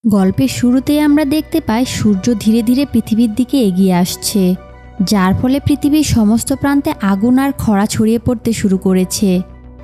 গল্পের শুরুতেই আমরা দেখতে পাই সূর্য ধীরে ধীরে পৃথিবীর দিকে এগিয়ে আসছে, যার ফলে পৃথিবীর সমস্ত প্রান্তে আগুন আর খরা ছড়িয়ে পড়তে শুরু করেছে।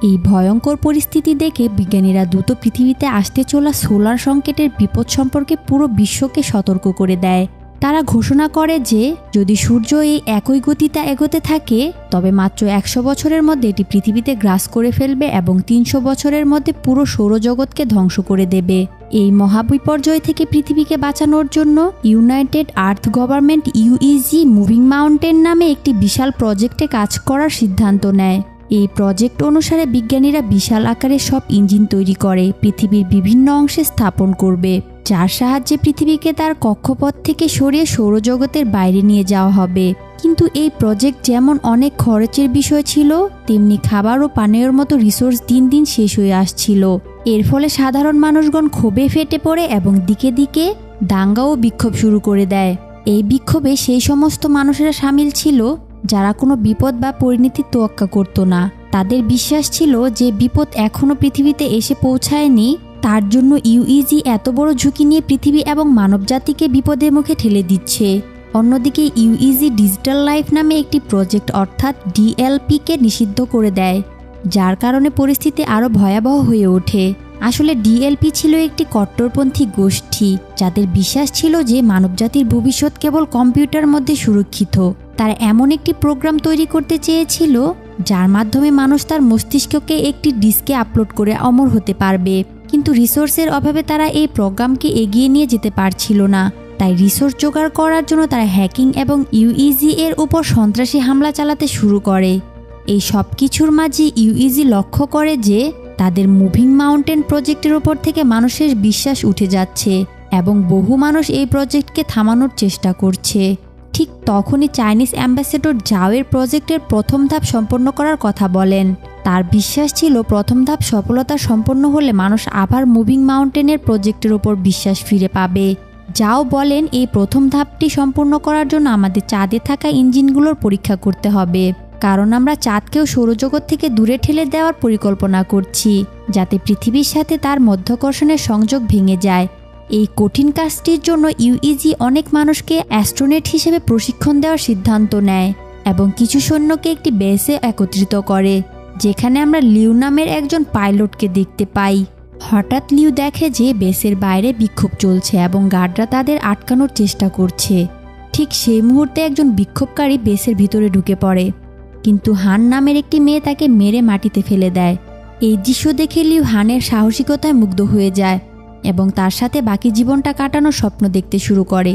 এই ভয়ঙ্কর পরিস্থিতি দেখে বিজ্ঞানীরা দ্রুত পৃথিবীতে আসতে চলা সোলার সংকেটের বিপদ সম্পর্কে পুরো বিশ্বকে সতর্ক করে দেয়। তারা ঘোষণা করে যে যদি সূর্য এই একই গতিতে এগোতে থাকে তবে মাত্র 100 বছরের মধ্যে এটি পৃথিবীতে গ্রাস করে ফেলবে এবং 300 বছরের মধ্যে পুরো সৌরজগৎকে ধ্বংস করে দেবে। এই মহাবিপর্যয় থেকে পৃথিবীকে বাঁচানোর জন্য ইউনাইটেড আর্থ গভর্নমেন্ট ইউইজি মুভিং মাউন্টেন নামে একটি বিশাল প্রজেক্টে কাজ করার সিদ্ধান্ত নেয়। এই প্রজেক্ট অনুসারে বিজ্ঞানীরা বিশাল আকারের সব ইঞ্জিন তৈরি করে পৃথিবীর বিভিন্ন অংশে স্থাপন করবে, যার সাহায্যে পৃথিবীকে তার কক্ষপথ থেকে সরিয়ে সৌরজগতের বাইরে নিয়ে যাওয়া হবে। কিন্তু এই প্রজেক্ট যেমন অনেক খরচের বিষয় ছিল, তেমনি খাবার ও পানীয়র মতো রিসোর্স দিন দিন শেষ হয়ে আসছিল। এর ফলে সাধারণ মানুষগণ ক্ষোভে ফেটে পড়ে এবং দিকে দিকে দাঙ্গা ও বিক্ষোভ শুরু করে দেয়। এই বিক্ষোভে সেই সমস্ত মানুষেরা সামিল ছিল যারা কোনো বিপদ বা পরিণতির তোয়াক্কা করত না। তাদের বিশ্বাস ছিল যে বিপদ এখনও পৃথিবীতে এসে পৌঁছায়নি, তার জন্য ইউইজি এত বড় ঝুঁকি নিয়ে পৃথিবী এবং মানবজাতিকে বিপদের মুখে ঠেলে দিচ্ছে। অন্যদিকে ইউইজি ডিজিটাল লাইফ নামে একটি প্রজেক্ট অর্থাৎ ডিএলপিকে নিষিদ্ধ করে দেয়, যার কারণে পরিস্থিতি আরও ভয়াবহ হয়ে ওঠে। আসলে ডিএলপি ছিল একটি কট্টরপন্থী গোষ্ঠী যাদের বিশ্বাস ছিল যে মানবজাতির ভবিষ্যৎ কেবল কম্পিউটার মধ্যে সুরক্ষিত। তারা এমন একটি প্রোগ্রাম তৈরি করতে চেয়েছিল যার মাধ্যমে মানুষ তার মস্তিষ্ককে একটি ডিস্কে আপলোড করে অমর হতে পারবে, কিন্তু রিসোর্সের অভাবে তারা এই প্রোগ্রামকে এগিয়ে নিয়ে যেতে পারছিল না। তাই রিসোর্স জোগাড় করার জন্য তারা হ্যাকিং এবং ইউইজি এর উপর সন্ত্রাসী হামলা চালাতে শুরু করে। এই সব কিছুর মাঝে ইউইজি লক্ষ্য করে যে তাদের মুভিং মাউন্টেন প্রজেক্টের উপর থেকে মানুষের বিশ্বাস উঠে যাচ্ছে এবং বহু মানুষ এই প্রজেক্টকে থামানোর চেষ্টা করছে। ঠিক তখনই চাইনিজ অ্যাম্বাসেডর জাওয়ের প্রজেক্টের প্রথম ধাপ সম্পন্ন করার কথা বলেন। তার বিশ্বাস ছিল প্রথম ধাপ সফলতা সম্পন্ন হলে মানুষ আবার মুভিং মাউন্টেনের প্রজেক্টের উপর বিশ্বাস ফিরে পাবে। যাও বলেন, এই প্রথম ধাপটি সম্পূর্ণ করার জন্য আমাদের চাঁদে থাকা ইঞ্জিনগুলোর পরীক্ষা করতে হবে, কারণ আমরা চাঁদকেও সৌরজগৎ থেকে দূরে ঠেলে দেওয়ার পরিকল্পনা করছি যাতে পৃথিবীর সাথে তার মধ্যাকর্ষণের সংযোগ ভেঙে যায়। এই কঠিন কাজটির জন্য ইউইজি অনেক মানুষকে অ্যাস্ট্রোনট হিসেবে প্রশিক্ষণ দেওয়ার সিদ্ধান্ত নেয় এবং কিছু সৈন্যকে একটি বেসে একত্রিত করে, যেখানে আমরা লিউ নামের একজন পাইলটকে দেখতে পাই। হঠাৎ লিউ দেখে যে বেসের বাইরে বিক্ষোভ চলছে এবং গার্ডরা তাদের আটকানোর চেষ্টা করছে। ঠিক সেই মুহূর্তে একজন বিক্ষোভকারী বেসের ভিতরে ঢুকে পড়ে, কিন্তু হান নামের একটি মেয়ে তাকে মেরে মাটিতে ফেলে দেয়। এই দৃশ্য দেখে লিউ হানের সাহসিকতায় মুগ্ধ হয়ে যায় এবং তার সাথে বাকি জীবনটা কাটানোর স্বপ্ন দেখতে শুরু করে।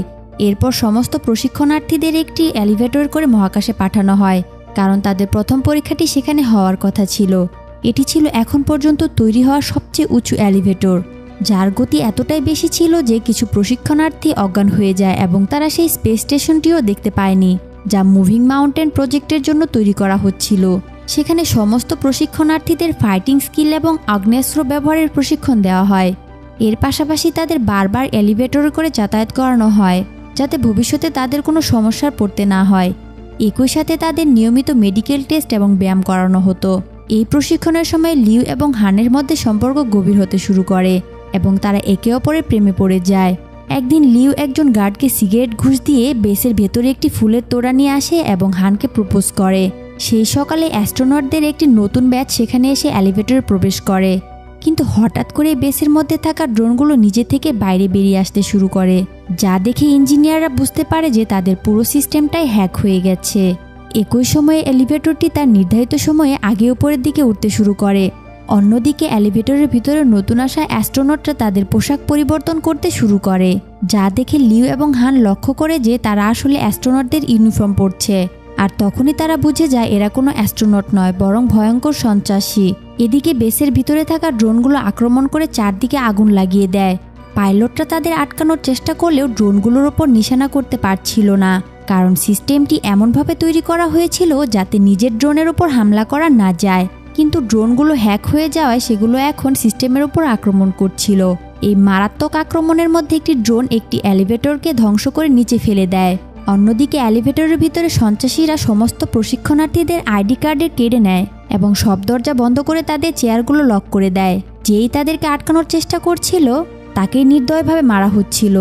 এরপর সমস্ত প্রশিক্ষণার্থীদের একটি এলিভেটর করে মহাকাশে পাঠানো হয়, কারণ তাদের প্রথম পরীক্ষাটি সেখানে হওয়ার কথা ছিল। এটি ছিল এখন পর্যন্ত তৈরি হওয়া সবচেয়ে উঁচু এলিভেটর, যার গতি এতটাই বেশি ছিল যে কিছু প্রশিক্ষণার্থী অজ্ঞান হয়ে যায় এবং তারা সেই স্পেস স্টেশনটিও দেখতে পায়নি যা মুভিং মাউন্টেন প্রজেক্টের জন্য তৈরি করা হচ্ছিল। সেখানে সমস্ত প্রশিক্ষণার্থীদের ফাইটিং স্কিল এবং আগ্নেয়াস্ত্র ব্যবহারের প্রশিক্ষণ দেওয়া হয়। এর পাশাপাশি তাদের বারবার এলিভেটরে করে যাতায়াত করানো হয় যাতে ভবিষ্যতে তাদের কোনো সমস্যার পড়তে না হয়। একই সাথে তাদের নিয়মিত মেডিকেল টেস্ট এবং ব্যায়াম করানো হতো। এই প্রশিক্ষণের সময় লিউ এবং হানের মধ্যে সম্পর্ক গভীর হতে শুরু করে এবং তারা একে অপরের প্রেমে পড়ে যায়। একদিন লিউ একজন গার্ডকে সিগারেট ঘুষ দিয়ে বেসের ভেতরে একটি ফুলের তোড়া নিয়ে আসে এবং হানকে প্রপোজ করে। সেই সকালে অ্যাস্ট্রোনটদের একটি নতুন ব্যাচ সেখানে এসে এলিভেটরে প্রবেশ করে, কিন্তু হঠাৎ করে বেসের মধ্যে থাকা ড্রোনগুলো নিজে থেকে বাইরে বেরিয়ে আসতে শুরু করে, যা দেখে ইঞ্জিনিয়াররা বুঝতে পারে যে তাদের পুরো সিস্টেমটাই হ্যাক হয়ে গেছে। একই সময়ে এলিভেটরটি তার নির্ধারিত সময়ে আগে উপরের দিকে উঠতে শুরু করে। অন্যদিকে এলিভেটরের ভিতরে নতুন আসা অ্যাস্ট্রোনটরা তাদের পোশাক পরিবর্তন করতে শুরু করে, যা দেখে লিউ এবং হান লক্ষ্য করে যে তারা আসলে অ্যাস্ট্রোনটদের ইউনিফর্ম পরছে। আর তখনই তারা বুঝে যায় এরা কোনো অ্যাস্ট্রোনট নয়, বরং ভয়ঙ্কর সন্ত্রাসী। এদিকে বেসের ভিতরে থাকা ড্রোনগুলো আক্রমণ করে চারদিকে আগুন লাগিয়ে দেয়। পাইলটরা তাদের আটকানোর চেষ্টা করলেও ড্রোনগুলোর ওপর নিশানা করতে পারছিল না, কারণ সিস্টেমটি এমনভাবে তৈরি করা হয়েছিল যাতে নিজের ড্রোনের ওপর হামলা করা না যায়। কিন্তু ড্রোনগুলো হ্যাক হয়ে যাওয়ায় সেগুলো এখন সিস্টেমের ওপর আক্রমণ করছিল। এই মারাত্মক আক্রমণের মধ্যে একটি ড্রোন একটি এলিভেটরকে ধ্বংস করে নিচে ফেলে দেয়। অন্যদিকে এলিভেটরের ভিতরে সন্ত্রাসীরা সমস্ত প্রশিক্ষণার্থীদের আইডি কার্ডে কেড়ে নেয় এবং সব দরজা বন্ধ করে তাদের চেয়ারগুলো লক করে দেয়। যেই তাদেরকে আটকানোর চেষ্টা করছিল তাকে নির্দয়ভাবে মারা হচ্ছিল।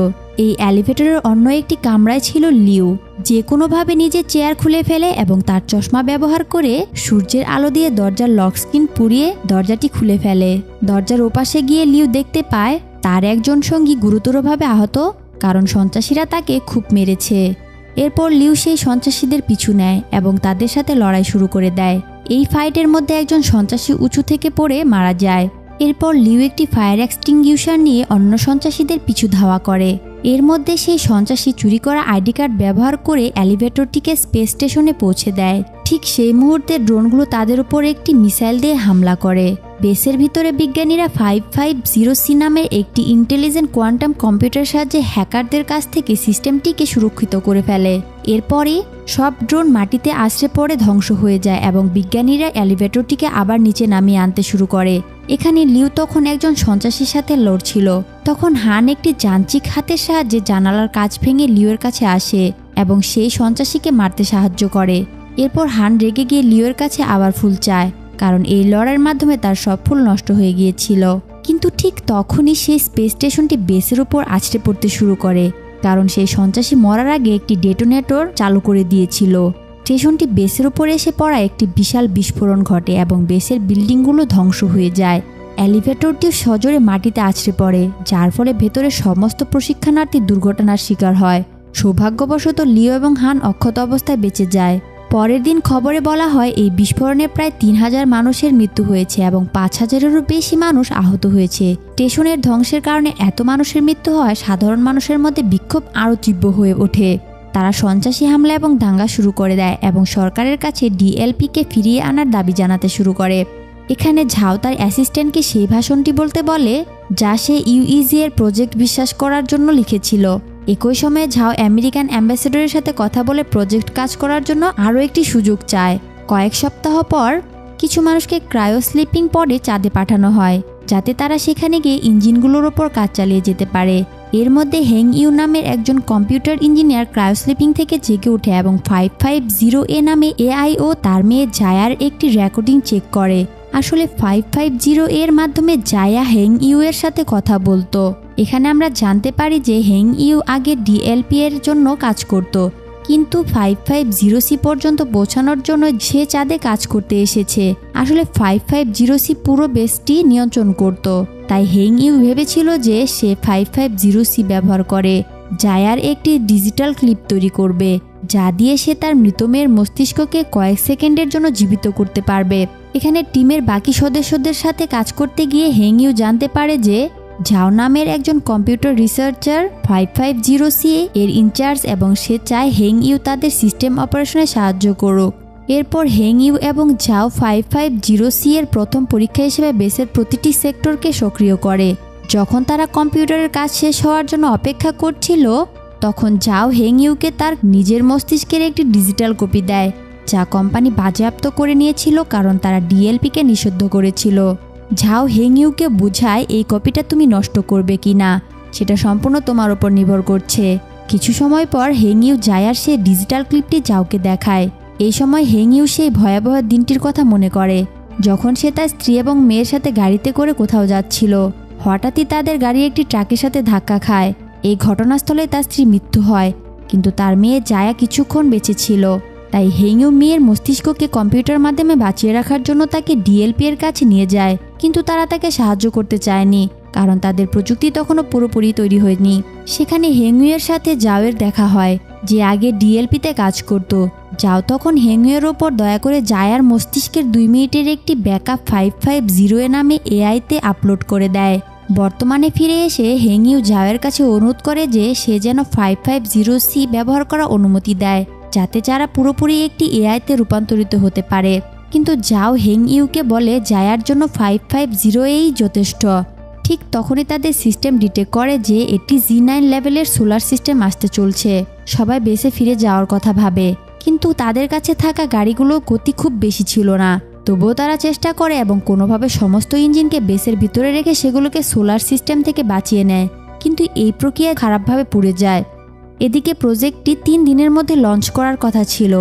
এই এলিভেটরের অন্য একটি কামরায় ছিল লিউ, যে কোনোভাবে নিজের চেয়ার খুলে ফেলে এবং তার চশমা ব্যবহার করে সূর্যের আলো দিয়ে দরজার লক স্ক্রিন পুড়িয়ে দরজাটি খুলে ফেলে। দরজার ওপাশে গিয়ে লিউ দেখতে পায় তার একজন সঙ্গী গুরুতরভাবে আহত, কারণ সন্ত্রাসীরা তাকে খুব মেরেছে। এরপর লিউ সেই সন্ত্রাসীদের পিছু নেয় এবং তাদের সাথে লড়াই শুরু করে দেয়। এই ফাইটের মধ্যে একজন সন্ত্রাসী উঁচু থেকে পড়ে মারা যায়। এরপর লিউ একটি ফায়ার এক্সটিংগুইশার নিয়ে অন্য সন্ত্রাসীদের পিছু ধাওয়া করে। এর মধ্যে সেই সন্ত্রাসী চুরি করা আইডি কার্ড ব্যবহার করে এলিভেটরটিকে স্পেস স্টেশনে পৌঁছে দেয়। ঠিক সেই মুহূর্তে ড্রোনগুলো তাদের উপর একটি মিসাইল দিয়ে হামলা করে। বেসের ভিতরে বিজ্ঞানীরা 550C নামের একটি ইন্টেলিজেন্ট কোয়ান্টাম কম্পিউটার সাহায্যে হ্যাকারদের কাছ থেকে সিস্টেমটিকে সুরক্ষিত করে ফেলে। এরপরই সব ড্রোন মাটিতে আছড়ে পড়ে ধ্বংস হয়ে যায় এবং বিজ্ঞানীরা এলিভেটরটিকে আবার নিচে নামিয়ে আনতে শুরু করে। এখানে লিউ তখন একজন সন্ত্রাসীর সাথে লড়ছিল। তখন হান একটি যান্ত্রিক হাতের সাহায্যে জানালার কাঁচ ভেঙে লিউয়ের কাছে আসে এবং সেই সন্ত্রাসীকে মারতে সাহায্য করে। এরপর হান রেগে গিয়ে লিউয়ের কাছে আবার ফুল চায়, কারণ এই লড়াইয়ের মাধ্যমে তার সব ফুল নষ্ট হয়ে গিয়েছিল। কিন্তু ঠিক তখনই সেই স্পেস স্টেশনটি বেসের উপর আছড়ে পড়তে শুরু করে, কারণ সেই সন্ত্রাসী মরার আগে একটি ডেটোনেটর চালু করে দিয়েছিল। স্টেশনটি বেসের উপরে এসে পড়া একটি বিশাল বিস্ফোরণ ঘটে এবং বেসের বিল্ডিংগুলো ধ্বংস হয়ে যায়। এলিভেটরটি সজোরে মাটিতে আছড়ে পড়ে, যার ফলে ভেতরে সমস্ত প্রশিক্ষণার্থী দুর্ঘটনার শিকার হয়। সৌভাগ্যবশত লিও এবং হান অক্ষত অবস্থায় বেঁচে যায়। পরের দিন খবরে বলা হয় এই বিস্ফোরণে প্রায় 3000 মানুষের মৃত্যু হয়েছে এবং 5000-এরও বেশি মানুষ আহত হয়েছে। স্টেশনের ধ্বংসের কারণে এত মানুষের মৃত্যু হয় সাধারণ মানুষের মধ্যে বিক্ষোভ আরও তীব্র হয়ে ওঠে। তারা সন্ত্রাসী হামলা এবং দাঙ্গা শুরু করে দেয় এবং সরকারের কাছে ডিএলপিকে ফিরিয়ে আনার দাবি জানাতে শুরু করে। এখানে ঝাও তার অ্যাসিস্ট্যান্টকে সেই ভাষণটি বলতে বলে যা সে ইউইজি এর প্রজেক্ট বিশ্বাস করার জন্য লিখেছিল। একই সময়ে ঝাও আমেরিকান অ্যাম্বাসেডরের সাথে কথা বলে প্রজেক্ট কাজ করার জন্য আরও একটি সুযোগ চায়। কয়েক সপ্তাহ পর কিছু মানুষকে ক্রায়ো স্লিপিং পডে চাঁদে পাঠানো হয়, যাতে তারা সেখানে গিয়ে ইঞ্জিনগুলোর ওপর কাজ চালিয়ে যেতে পারে। এর মধ্যে হেং ইউ নামের একজন কম্পিউটার ইঞ্জিনিয়ার ক্রায়ো স্লিপিং থেকে জেগে ওঠে এবং 550A নামে এআইও তার মেয়ে জায়ার একটি রেকর্ডিং চেক করে। আসলে 550 এর মাধ্যমে জায়া হেং ইউ এর সাথে কথা বলতো। এখানে আমরা জানতে পারি যে হেং ইউ আগে ডিএলপি এর জন্য কাজ করত, কিন্তু 550C পর্যন্ত পৌঁছানোর জন্য সে চাঁদে কাজ করতে এসেছে। আসলে 550C পুরো বেসটি নিয়ন্ত্রণ করত, তাই হেং ইউ ভেবেছিল যে সে 550C ব্যবহার করে জায়ার একটি ডিজিটাল ক্লিপ তৈরি করবে, যা দিয়ে সে তার মৃত মেয়ের মস্তিষ্ককে কয়েক সেকেন্ডের জন্য জীবিত করতে পারবে। এখানে টিমের বাকি সদস্যদের সাথে কাজ করতে গিয়ে হেং ইউ জানতে পারে যে ঝাও নামের একজন কম্পিউটার রিসার্চার 550C এর ইনচার্জ এবং সে চায় হেং ইউ তাদের সিস্টেম অপারেশনে সাহায্য করুক। এরপর হেং ইউ এবং ঝাও 550C এর প্রথম পরীক্ষা হিসেবে বেসের প্রতিটি সেক্টরকে সক্রিয় করে। যখন তারা কম্পিউটারের কাজ শেষ হওয়ার জন্য অপেক্ষা করছিল, তখন ঝাও হেং ইউকে তার নিজের মস্তিষ্কের একটি ডিজিটাল কপি দেয়, যা কোম্পানি বাজেয়াপ্ত করে নিয়েছিল কারণ তারা ডিএলপিকে নিষিদ্ধ করেছিল। ঝাও হেং ইউকে বোঝায় এই কপিটা তুমি নষ্ট করবে কি না সেটা সম্পূর্ণ তোমার উপর নির্ভর করছে। কিছু সময় পর হেং ইউ জায়ার সেই ডিজিটাল ক্লিপটি ঝাওকে দেখায়। এই সময় হেং ইউ সেই ভয়াবহ দিনটির কথা মনে করে যখন সে তার স্ত্রী এবং মেয়ের সাথে গাড়িতে করে কোথাও যাচ্ছিল। হঠাৎই তাদের গাড়ি একটি ট্রাকের সাথে ধাক্কা খায়। এই ঘটনাস্থলে তার স্ত্রীর মৃত্যু হয়, কিন্তু তার মেয়ে জায়া কিছুক্ষণ বেঁচে ছিল। তাই হেং ইউ মেয়ের মস্তিষ্ককে কম্পিউটার মাধ্যমে বাঁচিয়ে রাখার জন্য তাকে ডিএলপি এর কাছে নিয়ে যায়, কিন্তু তারা তাকে সাহায্য করতে চায়নি কারণ তাদের প্রযুক্তি তখনও পুরোপুরি তৈরি হয়নি। সেখানে হেং ইউয়ের সাথে জাওয়ের দেখা হয়, যে আগে ডিএলপিতে কাজ করত। যাও তখন হেং ইউয়ের ওপর দয়া করে জায়ার মস্তিষ্কের 2 মিনিটের একটি ব্যাকআপ 550 নামে এআইতে আপলোড করে দেয়। বর্তমানে ফিরে এসে হেং ইউ জাওয়ের কাছে অনুরোধ করে যে সে যেন 550C ব্যবহার করার অনুমতি দেয়, যাতে যারা পুরোপুরি একটি এআইতে রূপান্তরিত হতে পারে। কিন্তু যাও হেং ইউকে বলে জায়ার জন্য 550এই যথেষ্ট। ঠিক তখনই তাদের সিস্টেম ডিটেক্ট করে যে এটি G9 লেভেলের সোলার সিস্টেম আসতে চলছে। সবাই বেসে ফিরে যাওয়ার কথা ভাবে, কিন্তু তাদের কাছে থাকা গাড়িগুলোর গতি খুব বেশি ছিল না। তবুও তারা চেষ্টা করে এবং কোনোভাবে সমস্ত ইঞ্জিনকে বেসের ভিতরে রেখে সেগুলোকে সোলার সিস্টেম থেকে বাঁচিয়ে নেয়, কিন্তু এই প্রক্রিয়া খারাপভাবে পুড়ে যায়। এদিকে প্রজেক্টটি 3 দিনের মধ্যে লঞ্চ করার কথা ছিল,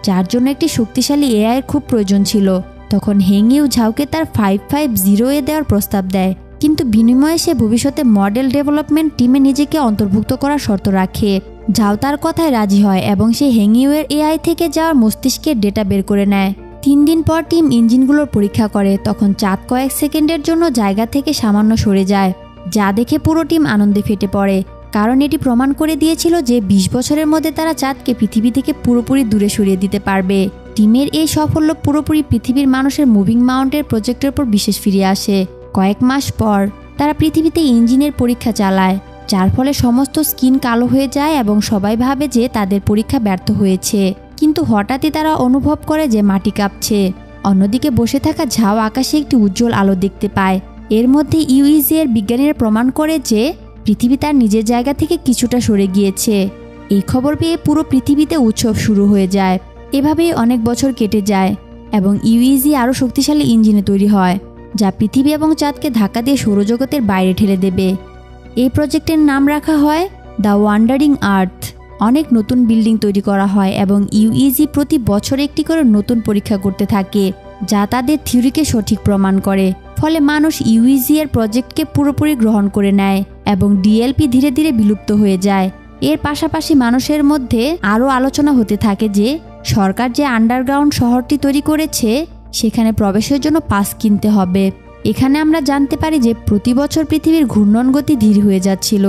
যার জন্য একটি শক্তিশালী এআই এর খুব প্রয়োজন ছিল। তখন হেং ইউ ঝাওকে তার 550 দেওয়ার প্রস্তাব দেয়, কিন্তু বিনিময়ে সে ভবিষ্যতে মডেল ডেভেলপমেন্ট টিমে নিজেকে অন্তর্ভুক্ত করার শর্ত রাখে। ঝাও তার কথায় রাজি হয় এবং সে হেংইউয়ের এআই থেকে যাওয়ার মস্তিষ্কের ডেটা বের করে নেয়। 3 দিন পর টিম ইঞ্জিনগুলোর পরীক্ষা করে, তখন চাঁদ কয়েক সেকেন্ডের জন্য জায়গা থেকে সামান্য সরে যায়, যা দেখে পুরো টিম আনন্দে ফেটে পড়ে, কারণ এটি প্রমাণ করে দিয়েছিল যে 20 বছরের মধ্যে তারা চাঁদকে পৃথিবী থেকে পুরোপুরি দূরে সরিয়ে দিতে পারবে। টিমের এই সাফল্য পুরোপুরি পৃথিবীর মানুষের মুভিং মাউন্টের প্রজেক্টের উপর বিশেষ ফিরে আসে। কয়েক মাস পর তারা পৃথিবীতে ইঞ্জিনের পরীক্ষা চালায়, যার ফলে সমস্ত স্কিন কালো হয়ে যায় এবং সবাই ভাবে যে তাদের পরীক্ষা ব্যর্থ হয়েছে। কিন্তু হঠাৎই তারা অনুভব করে যে মাটি কাঁপছে। অন্যদিকে বসে থাকা ঝাও আকাশে একটি উজ্জ্বল আলো দেখতে পায়। এর মধ্যে ইউইজি এর বিজ্ঞানীরা প্রমাণ করে যে পৃথিবী তার নিজের জায়গা থেকে কিছুটা সরে গিয়েছে। এই খবর পেয়ে পুরো পৃথিবীতে উৎসব শুরু হয়ে যায়। এভাবেই অনেক বছর কেটে যায় এবং ইউইজি আরও শক্তিশালী ইঞ্জিনে তৈরি হয়, যা পৃথিবী এবং চাঁদকে ধাক্কা দিয়ে সৌরজগতের বাইরে ঠেলে দেবে। এই প্রজেক্টের নাম রাখা হয় দ্য ওয়ান্ডারিং আর্থ। অনেক নতুন বিল্ডিং তৈরি করা হয় এবং ইউইজি প্রতি বছর একটি করে নতুন পরীক্ষা করতে থাকে, যা তাদের থিওরিকে সঠিক প্রমাণ করে। ফলে মানুষ ইউইজি এর প্রজেক্টকে পুরোপুরি গ্রহণ করে নেয় এবং ডিএলপি ধীরে ধীরে বিলুপ্ত হয়ে যায়। এর পাশাপাশি মানুষের মধ্যে আরও আলোচনা হতে থাকে যে সরকার যে আন্ডারগ্রাউন্ড শহরটি তৈরি করেছে সেখানে প্রবেশের জন্য পাস কিনতে হবে। এখানে আমরা জানতে পারি যে প্রতি বছর পৃথিবীর ঘূর্ণন গতি ধীর হয়ে যাচ্ছিল,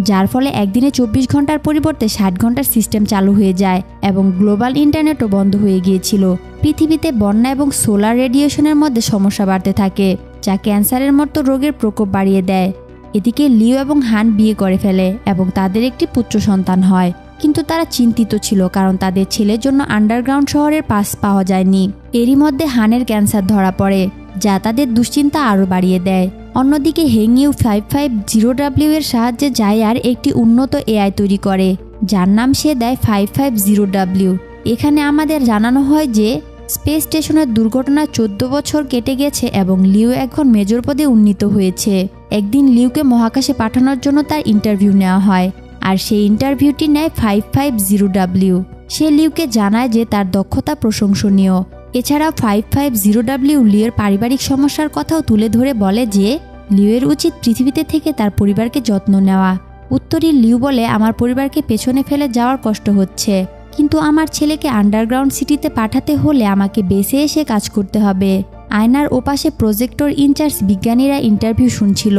যার ফলে একদিনে 24 ঘন্টার পরিবর্তে 60 ঘন্টার সিস্টেম চালু হয়ে যায় এবং গ্লোবাল ইন্টারনেটও বন্ধ হয়ে গিয়েছিল। পৃথিবীতে বন্যা এবং সোলার রেডিয়েশনের মধ্যে সমস্যা বাড়তে থাকে, যা ক্যান্সারের মতো রোগের প্রকোপ বাড়িয়ে দেয়। এদিকে লিও এবং হান বিয়ে করে ফেলে এবং তাদের একটি পুত্র সন্তান হয়, কিন্তু তারা চিন্তিত ছিল কারণ তাদের ছেলের জন্য আন্ডারগ্রাউন্ড শহরের পাস পাওয়া যায়নি। এরই মধ্যে হানের ক্যান্সার ধরা পড়ে, যা তাদের দুশ্চিন্তা আরও বাড়িয়ে দেয়। অন্যদিকে হেংইউ 550W এর সাহায্যে জায়ার একটি উন্নত এআই তৈরি করে, যার নাম সে দেয় 550W। এখানে আমাদের জানানো হয় যে স্পেস স্টেশনের দুর্ঘটনায় 14 বছর কেটে গেছে এবং লিও এখন মেজর পদে উন্নীত হয়েছে। একদিন লিওকে মহাকাশে পাঠানোর জন্য তার ইন্টারভিউ নেওয়া হয়, আর সেই ইন্টারভিউটি নেয় 550W। সে লিওকে জানায় যে তার দক্ষতা প্রশংসনীয়। এছাড়া 550W লিওর পারিবারিক সমস্যার কথাও তুলে ধরে বলে যে লিওর উচিত পৃথিবীতে থেকে তার পরিবারকে যত্ন নেওয়া। উত্তরে লিও বলে, আমার পরিবারকে পেছনে ফেলে যাওয়ার কষ্ট হচ্ছে, কিন্তু আমার ছেলেকে আন্ডারগ্রাউন্ড সিটিতে পাঠাতে হলে আমাকে বেঁচে এসে কাজ করতে হবে। আয়নার ওপাশে প্রজেক্টর ইনচার্জ বিজ্ঞানীরা ইন্টারভিউ শুনছিল,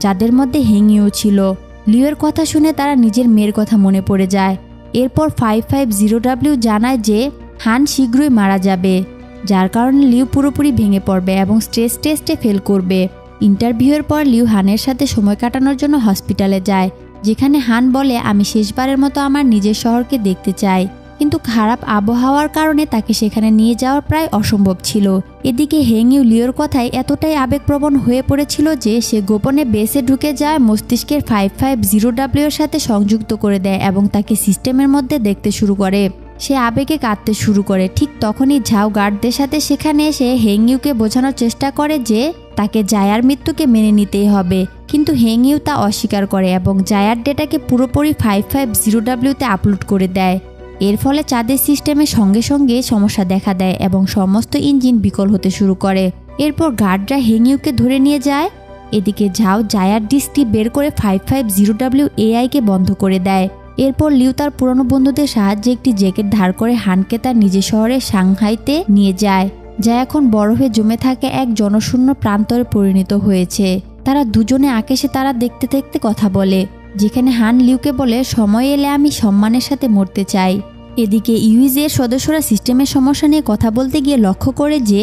যাদের মধ্যে হেংইউ ছিল। লিওর কথা শুনে তারা নিজের মেয়ের কথা মনে পড়ে যায়। এরপর 550W জানায় যে হান শীঘ্রই মারা যাবে, যার কারণে লিও পুরোপুরি ভেঙে পড়বে এবং স্ট্রেস টেস্টে ফেল করবে। ইন্টারভিউয়ের পর লিও হানের সাথে সময় কাটানোর জন্য হসপিটালে যায়, যেখানে হান বলে, আমি শেষবারের মতো আমার নিজের শহরকে দেখতে চাই। কিন্তু খারাপ আবহাওয়ার কারণে তাকে সেখানে নিয়ে যাওয়া প্রায় অসম্ভব ছিল। এদিকে হেংইউ লিওর কথায় এতটাই আবেগপ্রবণ হয়ে পড়েছিল যে সে গোপনে বেসে ঢুকে যায়, মস্তিষ্কের 550W এর সাথে সংযুক্ত করে দেয় এবং তাকে সিস্টেমের মধ্যে দেখতে শুরু করে। সে আবেগে কাঁদতে শুরু করে। ঠিক তখনই ঝাও গার্ডদের সাথে সেখানে এসে হেংইউকে বোঝানোর চেষ্টা করে যে তাকে জায়ার মৃত্যুকে মেনে নিতেই হবে, কিন্তু হেংইউ তা অস্বীকার করে এবং জায়ার ডেটাকে পুরোপুরি 550W-তে আপলোড করে দেয়। এর ফলে চাঁদের সিস্টেমের সঙ্গে সঙ্গে সমস্যা দেখা দেয় এবং সমস্ত ইঞ্জিন বিকল হতে শুরু করে। এরপর গার্ডরা হেংইউকে ধরে নিয়ে যায়। এদিকে ঝাও জায়ার ডিস্কটি বের করে 550W এআইকে বন্ধ করে দেয়। এরপর লিউ তার পুরনো বন্ধুদের সাহায্যে একটি জ্যাকেট ধার করে হানকে তার নিজের শহরে সাংহাইতে নিয়ে যায়, যা এখন বরফে জমে থাকে এক জনশূন্য প্রান্তরে পরিণত হয়েছে। তারা দুজনে আকাশে তারা দেখতে দেখতে কথা বলে, যেখানে হান লিউকে বলে, সময় এলে আমি সম্মানের সাথে মরতে চাই। এদিকে ইউইজি এর সদস্যরা সিস্টেমের সমস্যা নিয়ে কথা বলতে গিয়ে লক্ষ্য করে যে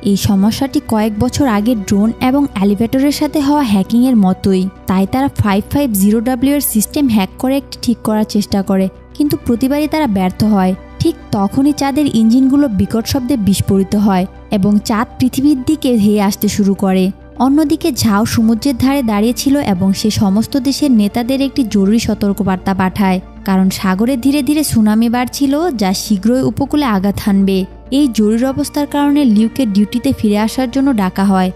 এই সমস্যাটি কয়েক বছর আগে ড্রোন এবং এলিভেটরের সাথে হওয়া হ্যাকিংয়ের মতোই। তাই তারা 550W এর সিস্টেম হ্যাক করে একটি ঠিক করার চেষ্টা করে, কিন্তু প্রতিবারই তারা ব্যর্থ হয়। ঠিক তখনই চাঁদের ইঞ্জিনগুলো বিকট শব্দে বিস্ফোরিত হয় এবং চাঁদ পৃথিবীর দিকে ধেয়ে আসতে শুরু করে। অন্যদিকে ঝাও সমুদ্রের ধারে দাঁড়িয়েছিল এবং সে সমস্ত দেশের নেতাদের একটি জরুরি সতর্কবার্তা পাঠায়, কারণ সাগরে ধীরে ধীরে সুনামি বাড়ছিল, যা শীঘ্রই উপকূলে আঘাত হানবে। এই জরুরি অবস্থার কারণে লিউকে ডিউটিতে ফিরে আসার জন্য ডাকা হয়।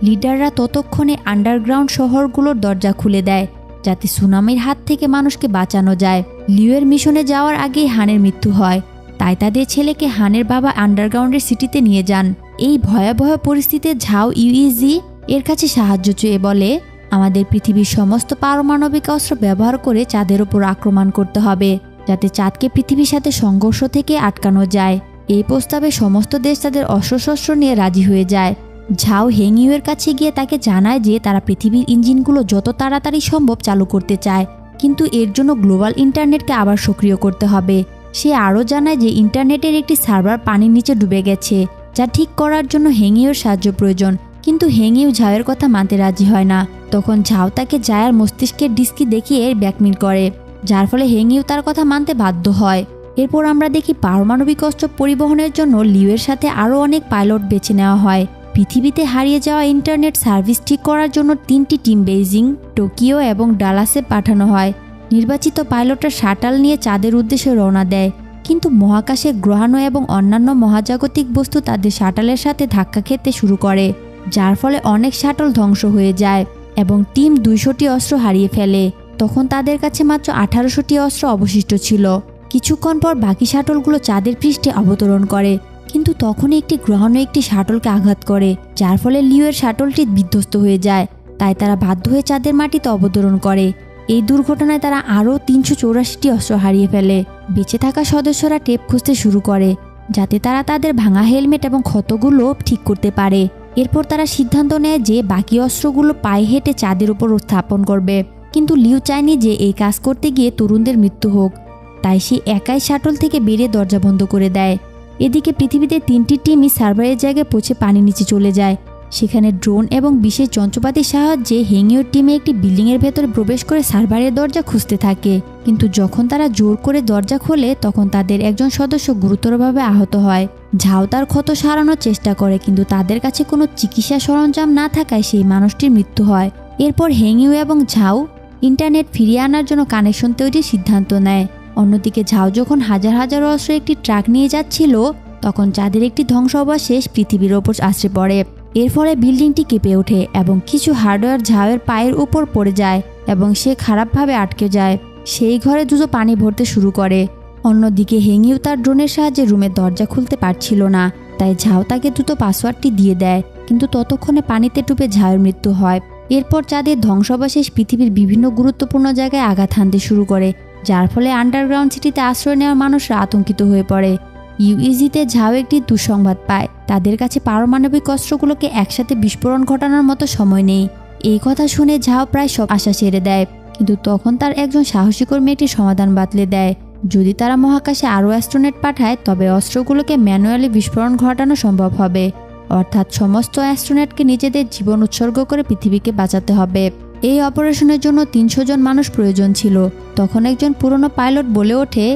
লিডাররা ততক্ষণে আন্ডারগ্রাউন্ড শহরগুলোর দরজা খুলে দেয়, যাতে সুনামির হাত থেকে মানুষকে বাঁচানো যায়। লিউয়ের মিশনে যাওয়ার আগেই হানের মৃত্যু হয়, তাই তাদের ছেলেকে হানের বাবা আন্ডারগ্রাউন্ডের সিটিতে নিয়ে যান। এই ভয়াবহ পরিস্থিতিতে ঝাও ইউইজি এর কাছে সাহায্য চেয়ে বলে, আমাদের পৃথিবীর সমস্ত পারমাণবিক অস্ত্র ব্যবহার করে চাঁদের উপর আক্রমণ করতে হবে, যাতে চাঁদকে পৃথিবীর সাথে সংঘর্ষ থেকে আটকানো যায়। এই প্রস্তাবে সমস্ত দেশ তাদের অস্ত্রশস্ত্র নিয়ে রাজি হয়ে যায়। ঝাও হেংইউয়ের কাছে গিয়ে তাকে জানায় যে তারা পৃথিবীর ইঞ্জিনগুলো যত তাড়াতাড়ি সম্ভব চালু করতে চায়, কিন্তু এর জন্য গ্লোবাল ইন্টারনেটকে আবার সক্রিয় করতে হবে। সে আরও জানায় যে ইন্টারনেটের একটি সার্ভার পানির নিচে ডুবে গেছে, যা ঠিক করার জন্য হেংইউয়ের সাহায্য প্রয়োজন। কিন্তু হেংইউ ঝাওয়ের কথা মানতে রাজি হয় না। তখন ঝাও তাকে জায়ার মস্তিষ্কের ডিস্কি দেখিয়ে ব্ল্যাকমেল করে, যার ফলে হেংইউ তার কথা মানতে বাধ্য হয়। এরপর আমরা দেখি পারমাণবিক অস্ত্র পরিবহনের জন্য লিউয়ের সাথে আরও অনেক পাইলট বেছে নেওয়া হয়। পৃথিবীতে হারিয়ে যাওয়া ইন্টারনেট সার্ভিস ঠিক করার জন্য 3টি টিম বেইজিং, টোকিও এবং ডালাসে পাঠানো হয়। নির্বাচিত পাইলটরা শাটাল নিয়ে চাঁদের উদ্দেশ্যে রওনা দেয়, কিন্তু মহাকাশে গ্রহাণু এবং অন্যান্য মহাজাগতিক বস্তু তাদের শাটালের সাথে ধাক্কা খেতে শুরু করে, যার ফলে অনেক শাটল ধ্বংস হয়ে যায় এবং টিম 200টি অস্ত্র হারিয়ে ফেলে। তখন তাদের কাছে মাত্র 1800টি অস্ত্র অবশিষ্ট ছিল। কিছুক্ষণ পর বাকি শাটলগুলো চাঁদের পৃষ্ঠে অবতরণ করে, কিন্তু তখনই একটি গ্রহাণু একটি শাটলকে আঘাত করে, যার ফলে লিউয়ের শাটলটি বিধ্বস্ত হয়ে যায়। তাই তারা বাধ্য হয়ে চাঁদের মাটিতে অবতরণ করে। এই দুর্ঘটনায় তারা আরও 384টি অস্ত্র হারিয়ে ফেলে। বেঁচে থাকা সদস্যরা টেপ খুঁজতে শুরু করে, যাতে তারা তাদের ভাঙা হেলমেট এবং ক্ষতগুলো ঠিক করতে পারে। এরপর তারা সিদ্ধান্ত নেয় যে বাকি অস্ত্রগুলো পায়ে হেঁটে চাঁদের উপর স্থাপন করবে, কিন্তু লিউ চায়নি যে এই কাজ করতে গিয়ে তরুণদের মৃত্যু হোক। তাই সে একাই শাটল থেকে বেরিয়ে দরজা বন্ধ করে দেয়। এদিকে পৃথিবীতে 3টি টিমই সার্ভারের জায়গায় পৌঁছে পানির নিচে চলে যায়। সেখানে ড্রোন এবং বিশেষ যন্ত্রপাতির সাহায্যে হেংইউর টিমে একটি বিল্ডিংয়ের ভেতরে প্রবেশ করে সার্ভারের দরজা খুঁজতে থাকে, কিন্তু যখন তারা জোর করে দরজা খোলে তখন তাদের একজন সদস্য গুরুতরভাবে আহত হয়। ঝাও তার ক্ষত সারানোর চেষ্টা করে, কিন্তু তাদের কাছে কোনো চিকিৎসা সরঞ্জাম না থাকায় সেই মানুষটির মৃত্যু হয়। এরপর হেংইউ এবং ঝাও ইন্টারনেট ফিরিয়ে আনার জন্য কানেকশন তৈরির সিদ্ধান্ত নেয়। অন্যদিকে ঝাও যখন হাজার হাজার অস্ত্র একটি ট্রাক নিয়ে যাচ্ছিল, তখন চাঁদের একটি ধ্বংসাবশেষ পৃথিবীর ওপর আছড়ে পড়ে। এর ফলে বিল্ডিংটি কেঁপে ওঠে এবং কিছু হার্ডওয়্যার ঝাওয়ের পায়ের উপর পড়ে যায় এবং সে খারাপভাবে আটকে যায়। সেই ঘরে দ্রুত পানি ভরতে শুরু করে। অন্যদিকে হেংইউ তার ড্রোনের সাহায্যে রুমের দরজা খুলতে পারছিল না, তাই ঝাও তাকে দ্রুত পাসওয়ার্ডটি দিয়ে দেয়, কিন্তু ততক্ষণে পানিতে ডুবে ঝাওয়ের মৃত্যু হয়। এরপর চাঁদের ধ্বংসাবশেষ পৃথিবীর বিভিন্ন গুরুত্বপূর্ণ জায়গায় আঘাত হানতে শুরু করে, যার ফলে আন্ডারগ্রাউন্ড সিটিতে আশ্রয় নেওয়া মানুষরা আতঙ্কিত হয়ে পড়ে। ইউইজিতে ঝাও একটি দুঃসংবাদ পায়, তাদের কাছে পারমাণবিক অস্ত্রগুলোকে একসাথে বিস্ফোরণ ঘটানোর মতো সময় নেই। এই কথা শুনে ঝাও প্রায় সব আশা ছেড়ে দেয়, কিন্তু তখন তার একজন সাহসী কর্মী একটি সমাধান বাতলে দেয়। যদি তারা মহাকাশে আরও অ্যাস্ট্রোনেট পাঠায় তবে অস্ত্রগুলোকে ম্যানুয়ালি বিস্ফোরণ ঘটানো সম্ভব হবে, অর্থাৎ সমস্ত অ্যাস্ট্রোনেটকে নিজেদের জীবন উৎসর্গ করে পৃথিবীকে বাঁচাতে হবে। এই অপারেশনের জন্য 300 জন মানুষ প্রয়োজন ছিল। তখন একজন পুরনো পাইলট বলে ওঠে,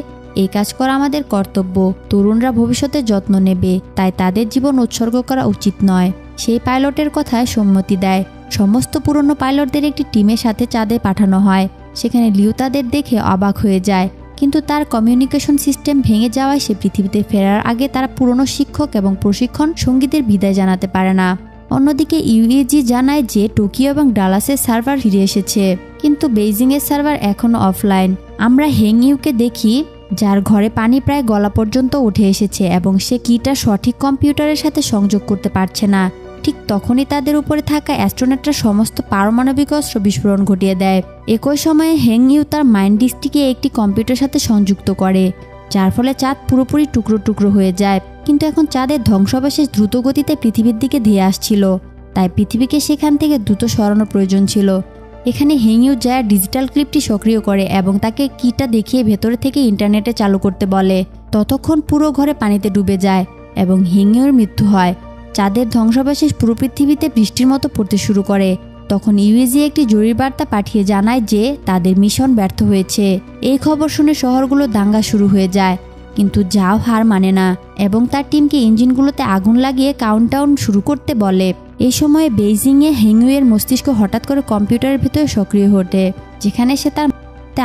এই কাজ করা আমাদের কর্তব্য। তরুণরা ভবিষ্যতে যত্ন নেবে, তাই তাদের জীবন উৎসর্গ করা উচিত নয়। সেই পাইলটের কথায় সম্মতি দেয়। সমস্ত পুরনো পাইলটদের একটি টিমের সাথে চাঁদে পাঠানো হয়। সেখানে লিউ তাদের দেখে অবাক হয়ে যায়, কিন্তু তার কমিউনিকেশন সিস্টেম ভেঙে যাওয়ায় সে পৃথিবীতে ফেরার আগে তারা পুরনো শিক্ষক এবং প্রশিক্ষণ সঙ্গীদের বিদায় জানাতে পারে না। অন্যদিকে ইউএজি জানায় যে টোকিও এবং ডালাসের সার্ভার ফিরে এসেছে, কিন্তু বেইজিংয়ের সার্ভার এখনও অফলাইন। আমরা হেংইউকে দেখি, যার ঘরে পানি প্রায় গলা পর্যন্ত উঠে এসেছে এবং সে কিটা সঠিক কম্পিউটারের সাথে সংযোগ করতে পারছে না। ঠিক তখনই তাদের উপরে থাকা অ্যাস্ট্রোনেটরা সমস্ত পারমাণবিক অস্ত্র বিস্ফোরণ ঘটিয়ে দেয়। একই সময়ে হেংইউ তার মাইন্ড ডিস্কটিকে একটি কম্পিউটারের সাথে সংযুক্ত করে, যার ফলে চাঁদ পুরোপুরি টুকরো টুকরো হয়ে যায়। কিন্তু এখন চাঁদের ধ্বংসাবশেষ দ্রুত গতিতে পৃথিবীর দিকে ধেয়ে আসছিল, তাই পৃথিবীকে সেখান থেকে দ্রুত সরানোর প্রয়োজন ছিল। এখানে হেংইউ জায়ার ডিজিটাল ক্লিপটি সক্রিয় করে এবং তাকে কিটা দেখিয়ে ভেতরে থেকে ইন্টারনেটে চালু করতে বলে। ততক্ষণ পুরো ঘরে পানিতে ডুবে যায় এবং হেংইউর মৃত্যু হয়। চাঁদের ধ্বংসাবশেষ পুরো পৃথিবীতে বৃষ্টির মতো পড়তে শুরু করে। তখন ইউএজি একটি জরুরি বার্তা পাঠিয়ে জানায় যে তাদের মিশন ব্যর্থ হয়েছে। এই খবর শুনে শহরগুলো দাঙ্গা শুরু হয়ে যায়, কিন্তু ঝাও হার মানে না এবং তার টিমকে ইঞ্জিনগুলোতে আগুন লাগিয়ে কাউন্টডাউন শুরু করতে বলে। এই সময়ে বেইজিংয়ে হেংইউয়ের মস্তিষ্ক হঠাৎ করে কম্পিউটারের ভিতরে সক্রিয় ওঠে, যেখানে সে তার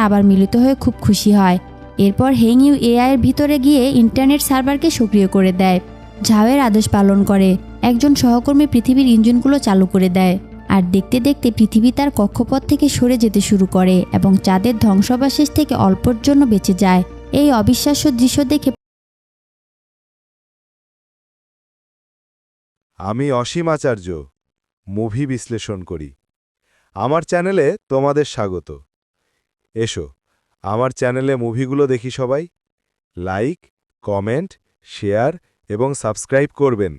আবার মিলিত হয়ে খুব খুশি হয়। এরপর হেংইউ এআইয়ের ভিতরে গিয়ে ইন্টারনেট সার্ভারকে সক্রিয় করে দেয়। ঝাওয়ের আদেশ পালন করে। একজন সহকর্মী পৃথিবীর ইঞ্জিনগুলো চালু করে দেয়, আর দেখতে দেখতে পৃথিবী তার কক্ষপথ থেকে সরে যেতে শুরু করে এবং চাঁদের ধ্বংসাবশেষ থেকে অল্পর জন্য বেঁচে যায়। এই অবিশ্বাস্য দৃশ্য দেখে আমি অসীম আচার্য, মুভি বিশ্লেষণ করি। আমার চ্যানেলে তোমাদের স্বাগত। এসো, আমার চ্যানেলে মুভিগুলো দেখি সবাই। লাইক, কমেন্ট, শেয়ার এবং সাবস্ক্রাইব করবেন।